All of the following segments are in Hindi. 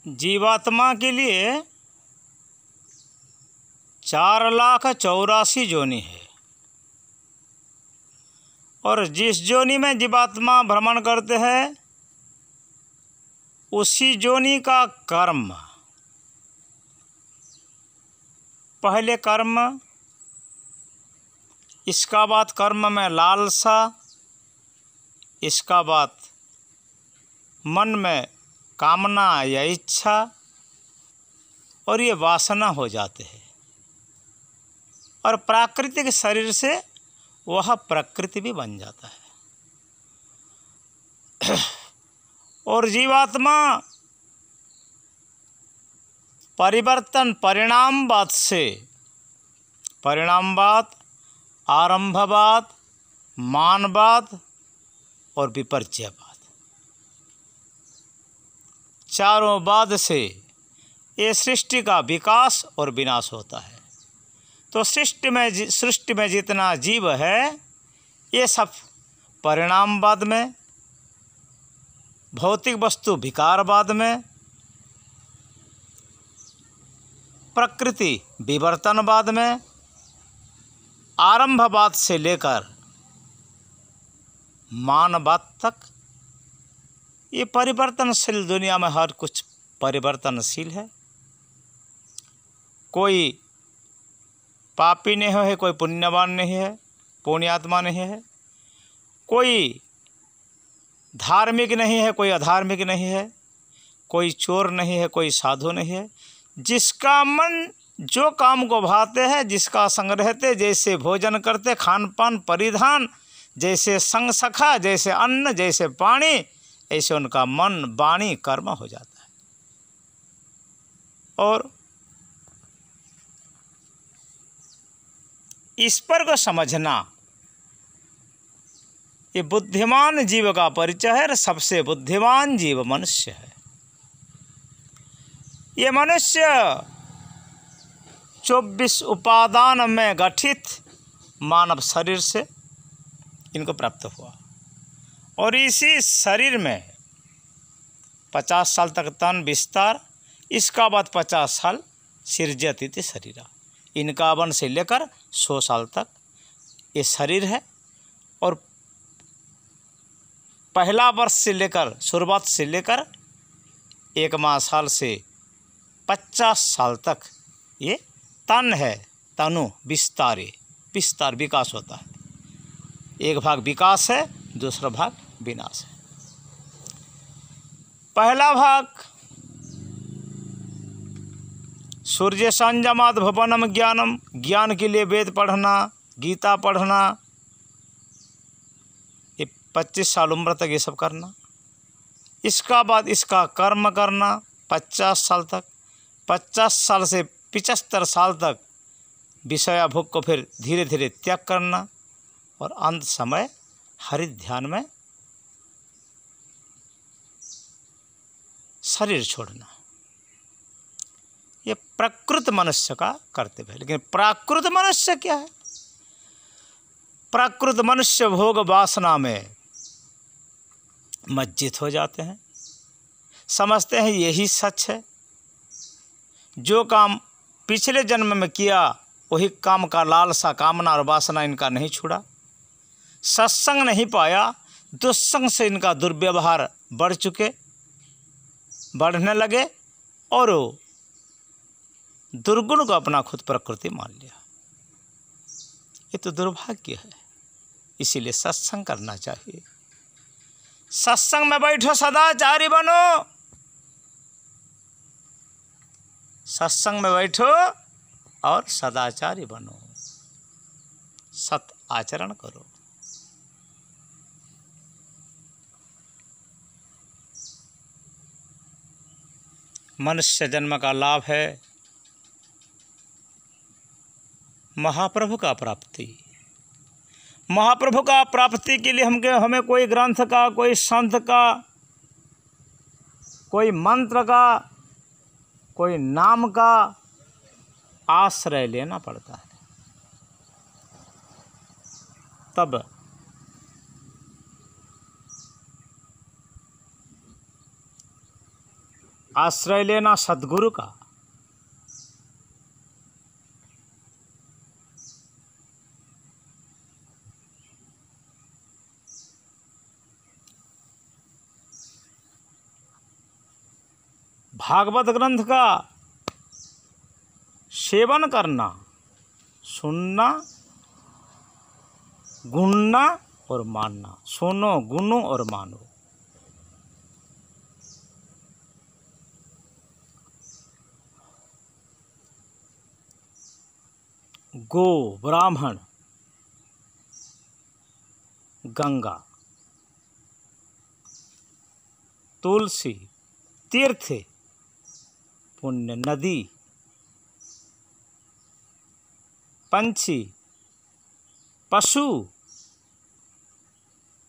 जीवात्मा के लिए 4,84,000 योनि है और जिस योनि में जीवात्मा भ्रमण करते हैं उसी योनि का कर्म, पहले कर्म, इसका बाद कर्म में लालसा, इसका बाद मन में कामना या इच्छा और ये वासना हो जाते हैं और प्राकृतिक शरीर से वह प्रकृति भी बन जाता है। और जीवात्मा परिवर्तन परिणामवाद से, परिणामवाद, आरंभवाद, मानवाद और विपर्ययवाद, चारों वाद से ये सृष्टि का विकास और विनाश होता है। तो सृष्टि में जितना जीव है ये सब परिणामवाद में, भौतिक वस्तु विकारवाद में, प्रकृति विवर्तनवाद में, आरंभवाद से लेकर मानवाद तक ये परिवर्तनशील दुनिया में हर कुछ परिवर्तनशील है। कोई पापी नहीं है, कोई पुण्यवान नहीं है, पुण्यात्मा नहीं है, कोई धार्मिक नहीं है, कोई अधार्मिक नहीं है, कोई चोर नहीं है, कोई साधु नहीं है। जिसका मन जो काम को भाते हैं, जिसका संग रहते, जैसे भोजन करते, खान पान परिधान, जैसे संग सखा, जैसे अन्न, जैसे पानी, ऐसे उनका मन वाणी कर्म हो जाता है। और इस पर को समझना ये बुद्धिमान जीव का परिचय है। सबसे बुद्धिमान जीव मनुष्य है। ये मनुष्य 24 उपादान में गठित मानव शरीर से इनको प्राप्त हुआ और इसी शरीर में 50 साल तक तन विस्तार, इसका बाद 50 साल सृजति शरीरा, इनका वन से लेकर 100 साल तक ये शरीर है। और पहला वर्ष से लेकर, शुरुआत से लेकर 1 माह साल से 50 साल तक ये तन है। तनु विस्तार विकास होता है। एक भाग विकास है, दूसरा भाग विनाश है। पहला भाग सूर्य संयमाद भुवनम ज्ञानम, ज्ञान के लिए वेद पढ़ना, गीता पढ़ना, ये 25 साल उम्र तक ये सब करना। इसका बाद इसका कर्म करना 50 साल तक, 50 साल से 75 साल तक विषया भोग को फिर धीरे धीरे त्याग करना और अंत समय हरित ध्यान में शरीर छोड़ना। ये प्रकृत मनुष्य का कर्तव्य है। लेकिन प्राकृत मनुष्य क्या है? प्राकृत मनुष्य भोग वासना में मज्जित हो जाते हैं, समझते हैं यही सच है। जो काम पिछले जन्म में किया वही काम का लालसा, कामना और वासना इनका नहीं छूड़ा। सत्संग नहीं पाया, दुस्संग से इनका दुर्व्यवहार बढ़ने लगे और दुर्गुण को अपना खुद प्रकृति मान लिया। ये तो दुर्भाग्य है। इसीलिए सत्संग करना चाहिए। सत्संग में बैठो, सदाचारी बनो। सत्संग में बैठो और सदाचारी बनो, सत आचरण करो। मनुष्य जन्म का लाभ है महाप्रभु का प्राप्ति। महाप्रभु का प्राप्ति के लिए हमें कोई ग्रंथ का, कोई संत का, कोई मंत्र का, कोई नाम का आश्रय लेना पड़ता है। तब आश्रय लेना सद्गुरु का। भागवत ग्रंथ का सेवन करना, सुनना, गुणना और मानना। सुनो, गुनो और मानो। गो ब्राह्मण, गंगा, तुलसी तीर्थ, पुण्य नदी, पंछी, पशु,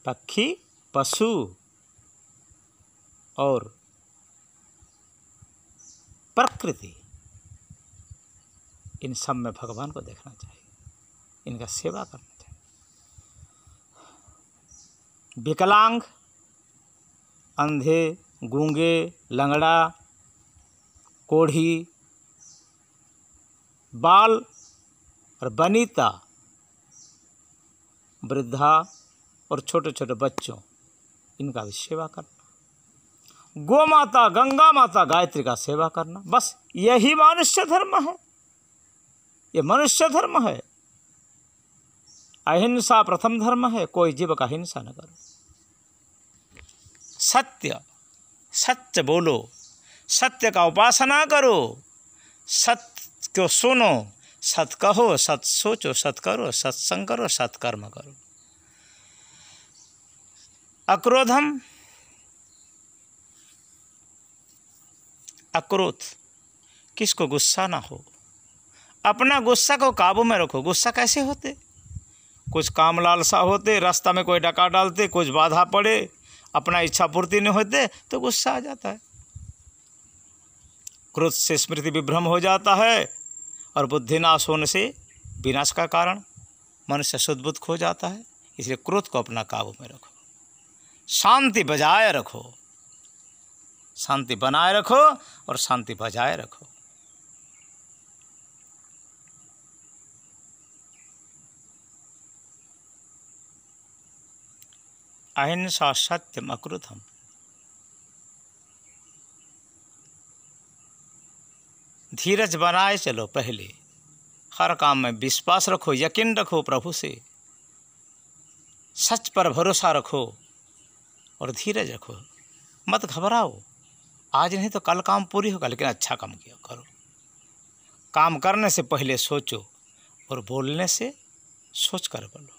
पक्षी, पशु और प्रकृति, इन सब में भगवान को देखना चाहिए, इनका सेवा करना चाहिए। विकलांग, अंधे, गूंगे, लंगड़ा, कोढ़ी, बाल और बनीता, वृद्धा और छोटे छोटे बच्चों, इनका भी सेवा करना। गौ माता, गंगा माता, गायत्री का सेवा करना। बस यही मनुष्य धर्म है, ये मनुष्य धर्म है। अहिंसा प्रथम धर्म है, कोई जीव का हिंसा न करो। सत्य, सत्य बोलो, सत्य का उपासना करो, सत्य को सुनो, सत कहो, सत सोचो, सत करो, सत्संग करो, सत्कर्म करो। अक्रोधम, अक्रोध, किसको गुस्सा ना हो। अपना गुस्सा को काबू में रखो। गुस्सा कैसे होते? कुछ काम लालसा होते, रास्ता में कोई डका डालते, कुछ बाधा पड़े, अपना इच्छा पूर्ति नहीं होते तो गुस्सा आ जाता है। क्रोध से स्मृति विभ्रम हो जाता है और बुद्धि नाश होने से विनाश का कारण मनुष्य सुध-बुध खो जाता है। इसलिए क्रोध को अपना काबू में रखो, शांति बजाय रखो, शांति बनाए रखो और शांति बजाय रखो। अहिंसा सत्यम अक्रोधम। धीरज बनाए चलो। पहले हर काम में विश्वास रखो, यकीन रखो प्रभु से, सच पर भरोसा रखो और धीरज रखो। मत घबराओ, आज नहीं तो कल काम पूरी होगा, लेकिन अच्छा काम किया करो। काम करने से पहले सोचो और बोलने से सोच कर बोलो।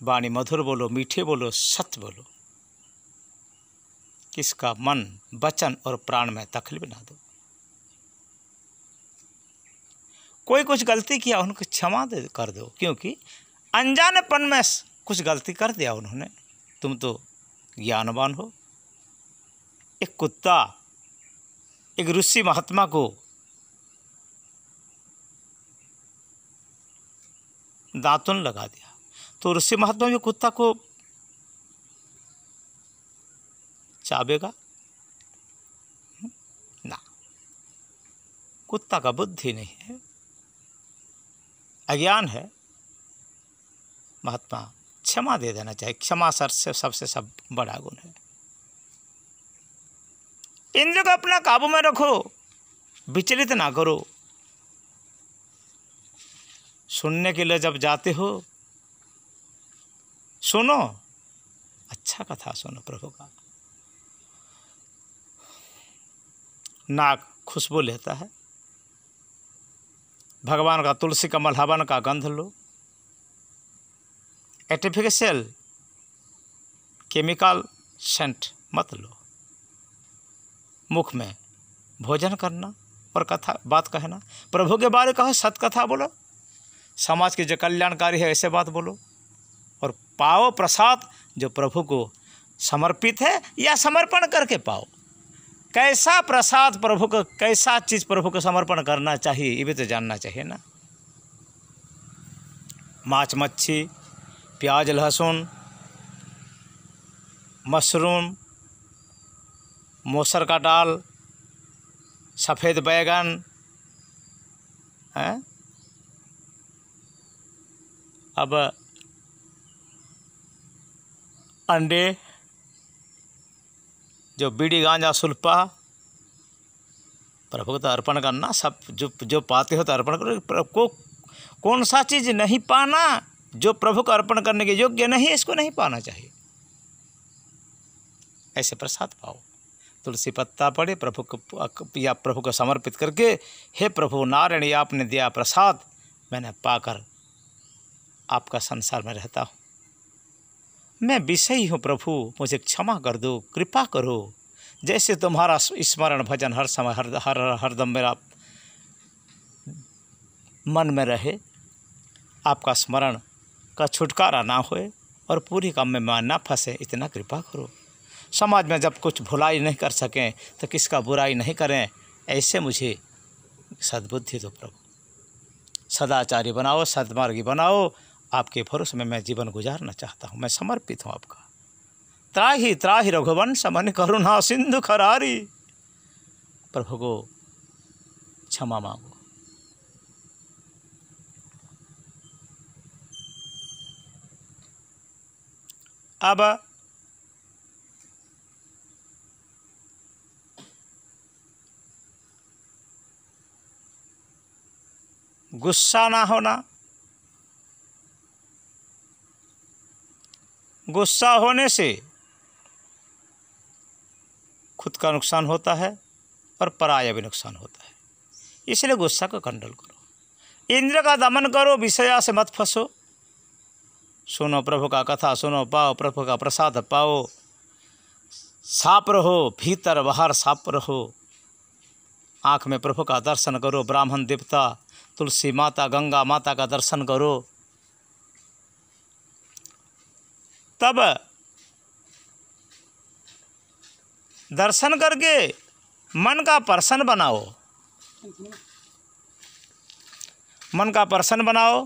वाणी मधुर बोलो, मीठे बोलो, सत्य बोलो। किसका मन, वचन और प्राण में तकलीफ ना दो। कोई कुछ गलती किया, उनको क्षमा कर दो, क्योंकि अनजानेपन में कुछ गलती कर दिया उन्होंने, तुम तो ज्ञानवान हो। एक कुत्ता एक ऋषि महात्मा को दातुन लगा दिया, तो ऋषि महात्मा जो कुत्ता को चाबेगा ना। कुत्ता का बुद्धि नहीं है, अज्ञान है। महात्मा क्षमा दे देना चाहिए। क्षमा सर से सबसे सब बड़ा गुण है। इंद्रियों को अपना काबू में रखो, विचलित ना करो। सुनने के लिए जब जाते हो, सुनो, अच्छा कथा सुनो प्रभु का। नाक खुशबू लेता है, भगवान का तुलसी कमल हवन का गंध लो। आर्टिफिशियल केमिकल सेंट मत लो। मुख में भोजन करना और कथा बात कहना, प्रभु के बारे कहो, सत कथा बोलो, समाज के जो कल्याणकारी है ऐसे बात बोलो, और पाओ प्रसाद जो प्रभु को समर्पित है या समर्पण करके पाओ। कैसा प्रसाद प्रभु को, कैसा चीज़ प्रभु को समर्पण करना चाहिए, ये भी तो जानना चाहिए ना। मांस मच्छी, प्याज लहसुन, मशरूम, मौसर का दाल, सफ़ेद बैगन है। अब अंडे, जो बीड़ी गांजा सुल्फा, प्रभु को तो अर्पण करना। सब जो जो पाते हो तो अर्पण करो। प्रभु को कौन सा चीज़ नहीं पाना जो प्रभु को अर्पण करने के योग्य नहीं है, इसको नहीं पाना चाहिए। ऐसे प्रसाद पाओ। तुलसी पत्ता पड़े प्रभु को या प्रभु को समर्पित करके, हे प्रभु नारायण, ये आपने दिया प्रसाद, मैंने पाकर आपका संसार में रहता हूँ। मैं विषयी हूँ प्रभु, मुझे क्षमा कर दो, कृपा करो। जैसे तुम्हारा स्मरण भजन हर समय हरदम मेरा मन में रहे, आपका स्मरण का छुटकारा ना होए और पूरी काम में मैं ना फंसे, इतना कृपा करो। समाज में जब कुछ भुलाई नहीं कर सकें तो किसका बुराई नहीं करें, ऐसे मुझे सद्बुद्धि दो प्रभु। सदाचारी बनाओ, सद्मार्गी बनाओ। आपके भरोसे में मैं जीवन गुजारना चाहता हूँ। मैं समर्पित हूँ आपका। त्राहि त्राहि रघुवंश मन करुणा सिंधु खरारी। प्रभु को क्षमा मांगो। अब गुस्सा ना होना। गुस्सा होने से खुद का नुकसान होता है और पराया भी नुकसान होता है। इसलिए गुस्सा को कंट्रोल करो, इंद्र का दमन करो, विषया से मत फंसो। सुनो प्रभु का कथा, सुनो पाओ प्रभु का प्रसाद पाओ। साफ रहो, भीतर बाहर साफ रहो। आँख में प्रभु का दर्शन करो, ब्राह्मण देवता, तुलसी माता, गंगा माता का दर्शन करो। तब दर्शन करके मन का प्रसन्न बनाओ। मन का प्रसन्न बनाओ।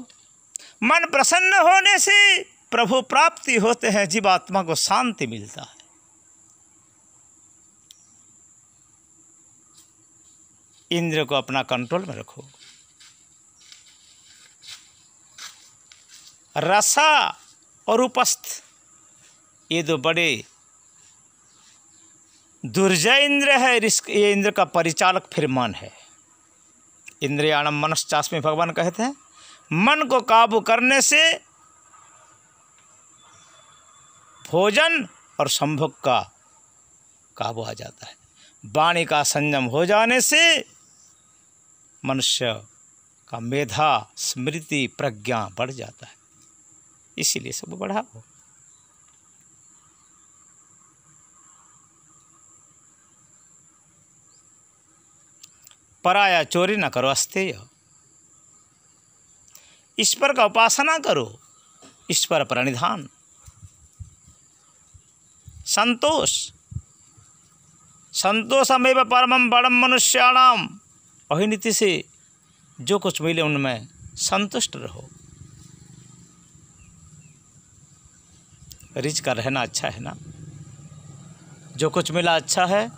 मन प्रसन्न होने से प्रभु प्राप्ति होते हैं, जीवात्मा को शांति मिलता है। इंद्र को अपना कंट्रोल में रखो। रसा और उपस्थ, ये दो बड़े दुर्जय इंद्र है। ये इंद्र का परिचालक फिर मन है। इंद्रियाणम मनश्चास्मि भगवान कहते हैं। मन को काबू करने से भोजन और संभोग का काबू आ जाता है। वाणी का संयम हो जाने से मनुष्य का मेधा, स्मृति, प्रज्ञा बढ़ जाता है। इसीलिए सब बढ़ाओ। पराया चोरी न करो, अस्तेय। ईश्वर का उपासना करो, ईश्वर प्रणिधान। संतोष, संतोषमेव परमं बड़म मनुष्याणाम। अहिनीति से जो कुछ मिले उनमें संतुष्ट रहो। रिच का रहना अच्छा है ना। जो कुछ मिला अच्छा है,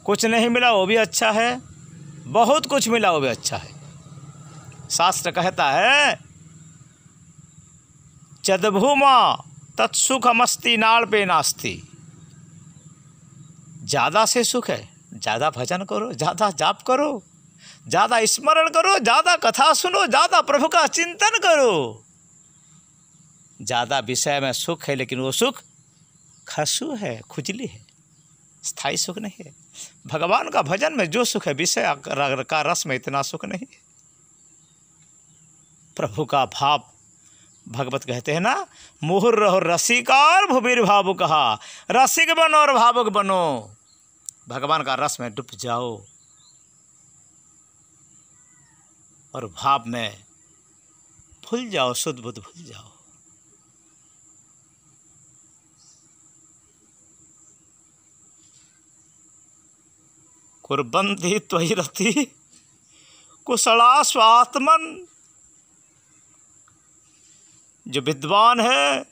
कुछ नहीं मिला वो भी अच्छा है, बहुत कुछ मिला वो भी अच्छा है। शास्त्र कहता है चदभूमा तत्सुखमस्ति नाड़ पे नास्ति। ज़्यादा से सुख है, ज़्यादा भजन करो, ज़्यादा जाप करो, ज़्यादा स्मरण करो, ज़्यादा कथा सुनो, ज़्यादा प्रभु का चिंतन करो। ज़्यादा विषय में सुख है, लेकिन वो सुख खसु है, खुजली है, स्थायी सुख नहीं है। भगवान का भजन में जो सुख है, विषय का रस में इतना सुख नहीं है। प्रभु का भाव, भगवत कहते हैं ना, मुहुर रहो रसिकार भुबीर भावुक कहा। रसिक बनो और भावुक बनो। भगवान का रस में डूब जाओ और भाव में भूल जाओ, शुद्ध बुद्ध भूल जाओ। कुर्बन्ति त्वयि रति कुशला स्वात्मन। जो विद्वान है,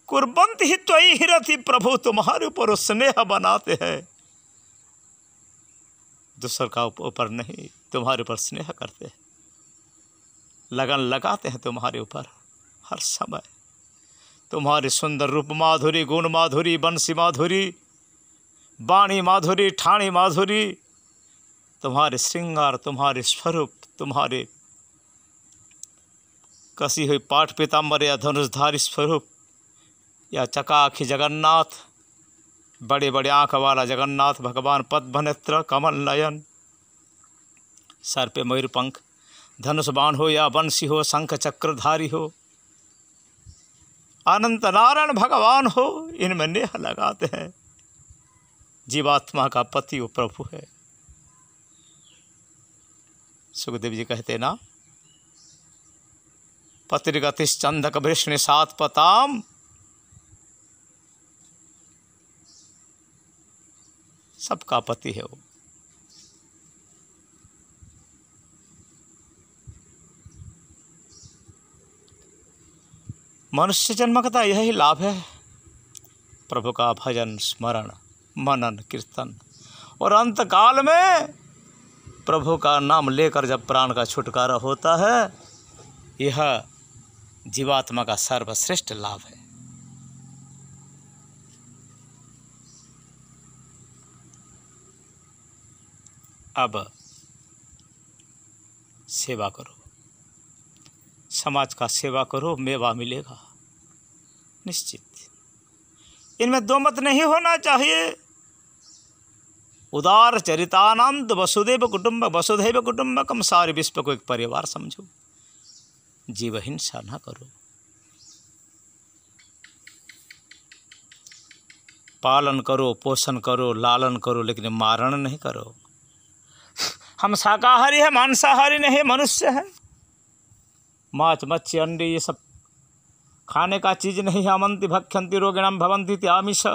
कुर्बन्ति त्वयि रति, प्रभु तुम्हारे ऊपर स्नेह बनाते हैं। दूसर का ऊपर नहीं, तुम्हारे ऊपर स्नेह करते हैं, लगन लगाते हैं तुम्हारे ऊपर हर समय। तुम्हारी सुंदर रूप माधुरी, गुण माधुरी, बंसी माधुरी, वाणी माधुरी, ठाणी माधुरी, तुम्हारे श्रृंगार, तुम्हारे स्वरूप, तुम्हारे कसी हुई पाठ पीताम्बर या धनुषधारी स्वरूप, या चकाखी जगन्नाथ, बड़े बड़े आँख वाला जगन्नाथ भगवान, पद्मनेत्र, कमल नयन, सर पे मयूर पंख, धनुष बाण हो या बंसी हो, शंख चक्रधारी हो, अनंत नारायण भगवान हो, इनमें नेह लगाते हैं। जीवात्मा का पति वो प्रभु है। सुखदेव जी कहते ना, पतिर्गतिश्चंदक वृष्णि सात पताम, सबका पति है वो। मनुष्य जन्म का यही लाभ है, प्रभु का भजन, स्मरण, मनन, कीर्तन, और अंत काल में प्रभु का नाम लेकर जब प्राण का छुटकारा होता है, यह जीवात्मा का सर्वश्रेष्ठ लाभ है। अब सेवा करो, समाज का सेवा करो, मेवा मिलेगा निश्चित। इनमें दो मत नहीं होना चाहिए। उदार चरितानंद वसुदेव कुटुंबकम, सारे विश्व को एक परिवार समझो, जीव हिंसा ना करो, पालन करो, पोषण करो, लालन करो, लेकिन मारण नहीं करो। हम शाकाहारी है, मांसाहारी नहीं, मनुष्य है। माछ मच्छी अंडे ये सब खाने का चीज नहीं है। अमंति भक्ष्यन्ति रोगिणाम भवन्ति आमिष।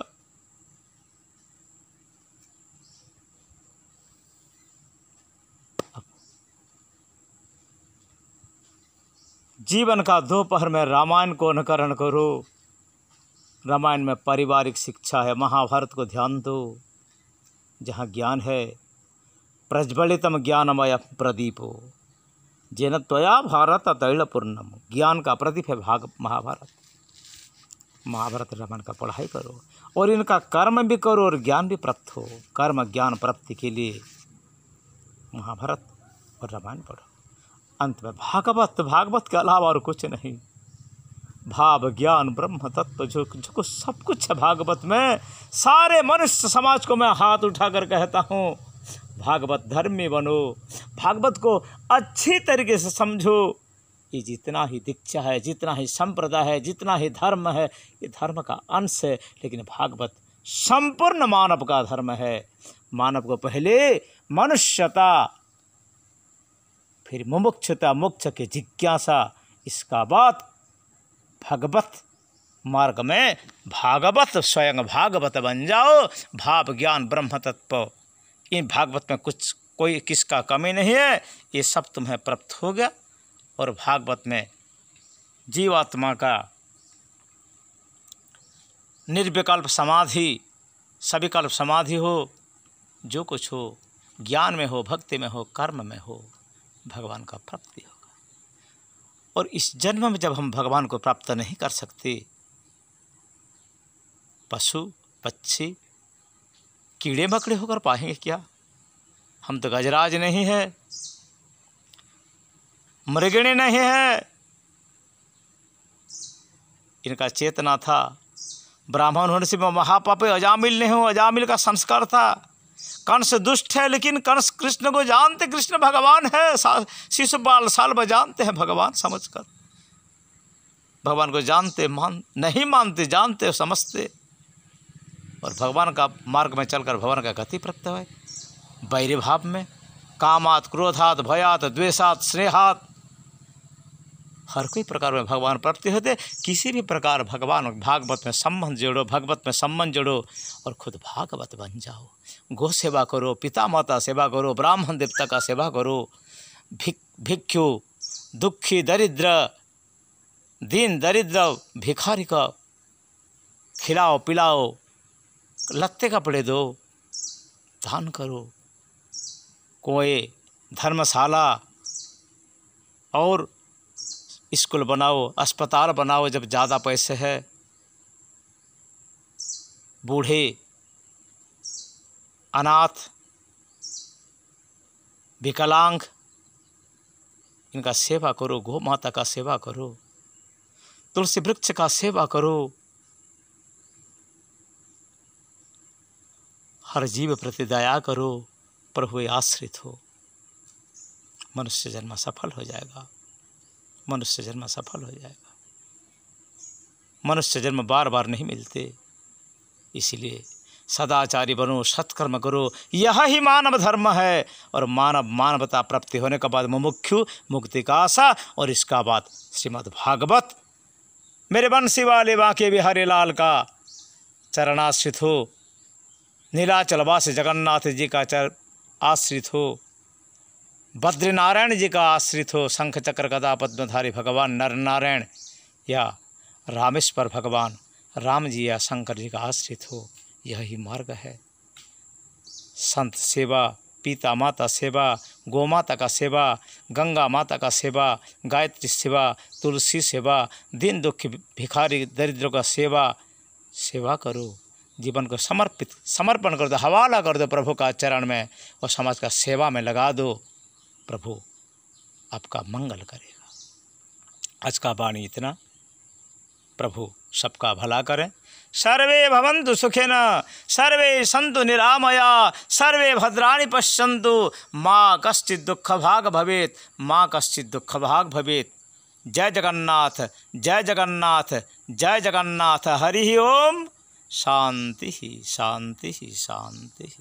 जीवन का दोपहर में रामायण को अनुकरण करो। रामायण में पारिवारिक शिक्षा है। महाभारत को ध्यान दो, जहाँ ज्ञान है। प्रज्वलितम ज्ञानमय प्रदीपो जेन त्वया भारत तैलपूर्णम। ज्ञान का प्रदीप है महाभारत। महाभारत रामायण का पढ़ाई करो और इनका कर्म भी करो और ज्ञान भी प्राप्त हो। कर्म ज्ञान प्राप्ति के लिए महाभारत और रामायण पढ़ो। अंत में भागवत के अलावा और कुछ नहीं। भाव ज्ञान ब्रह्म तत्व जो सब कुछ है भागवत में। सारे मनुष्य समाज को मैं हाथ उठाकर कहता हूँ, भागवत धर्मी बनो, भागवत को अच्छी तरीके से समझो। ये जितना ही दीक्षा है, जितना ही संप्रदाय है, जितना ही धर्म है, ये धर्म का अंश है, लेकिन भागवत संपूर्ण मानव का धर्म है। मानव को पहले मनुष्यता, फिर मुमुक्षुता, मोक्ष की जिज्ञासा, इसका बाद भगवत मार्ग में भागवत, स्वयं भागवत बन जाओ। भाव ज्ञान ब्रह्म तत्व, इन भागवत में कुछ कोई किसका कमी नहीं है। ये सब तुम्हें प्राप्त हो गया। और भागवत में जीवात्मा का निर्विकल्प समाधि, सविकल्प समाधि हो, जो कुछ हो, ज्ञान में हो, भक्ति में हो, कर्म में हो, भगवान का प्राप्ति होगा। और इस जन्म में जब हम भगवान को प्राप्त नहीं कर सकते, पशु पक्षी कीड़े मकड़े होकर पाएंगे क्या? हम तो गजराज नहीं है, मृगिणी नहीं है। इनका चेतना था। ब्राह्मण होने से महापापी अजामिल नहीं हो, अजामिल का संस्कार था। कंस दुष्ट है, लेकिन कंस कृष्ण को जानते, कृष्ण भगवान है। शिशु बाल साल में जानते हैं भगवान समझकर। भगवान को जानते, नहीं मानते, जानते समझते, और भगवान का मार्ग में चलकर भगवान का गति प्राप्त है। वैर भाव में, कामात, क्रोधात, भयात, द्वेषात, स्नेहात, हर कोई प्रकार में भगवान प्राप्ति होते। किसी भी प्रकार भगवान भागवत में संबंध जोड़ो, भगवत में संबंध जोड़ो और खुद भागवत बन जाओ। गो सेवा करो, पिता माता सेवा करो, ब्राह्मण देवता का सेवा करो, भिक्षु, दुखी, दरिद्र, दीन दरिद्र भिखारी का खिलाओ पिलाओ, लत्ते कपड़े दो, दान करो। कोई धर्मशाला और स्कूल बनाओ, अस्पताल बनाओ जब ज़्यादा पैसे है। बूढ़े, अनाथ, विकलांग, इनका सेवा करो, गौ माता का सेवा करो, तुलसी वृक्ष का सेवा करो। हर जीव प्रति दया करो, प्रभु आश्रित हो, मनुष्य जन्म सफल हो जाएगा। मनुष्य जन्म सफल हो जाएगा। मनुष्य जन्म बार बार नहीं मिलते, इसलिए सदाचारी बनो, सत्कर्म करो, यह ही मानव धर्म है। और मानवता प्राप्ति होने के बाद मुमुक्षु मुक्ति का आशा, और इसका बाद श्रीमद् भागवत। मेरे बंसी वाले बांके बिहारी लाल का चरणाश्रित हो, नीलाचल वासी जगन्नाथ जी का आश्रित हो, बद्रीनारायण जी का आश्रित हो, शंख चक्र गदा पद्मधारी भगवान नर नारायण या रामेश्वर भगवान राम जी या शंकर जी का आश्रित हो। यही मार्ग है। संत सेवा, पिता माता सेवा, गौ माता का सेवा, गंगा माता का सेवा, गायत्री सेवा, तुलसी सेवा, दीन दुखी भिखारी दरिद्रों का सेवा करो। जीवन को समर्पण कर दो, हवाला कर दो प्रभु का चरण में, और समाज का सेवा में लगा दो। प्रभु आपका मंगल करेगा। आज का वाणी इतना। प्रभु सबका भला करें। सर्वे भवन्तु सुखिन, सर्वे सन्तु निरामया, सर्वे भद्राणि पश्यन्तु, माँ कश्चित् दुःख भाग भवेत्, माँ कश्चित् दुःख भाग भवेत्। जय जगन्नाथ, जय जगन्नाथ, जय जगन्नाथ। हरि ओम। शांति शांति शांति।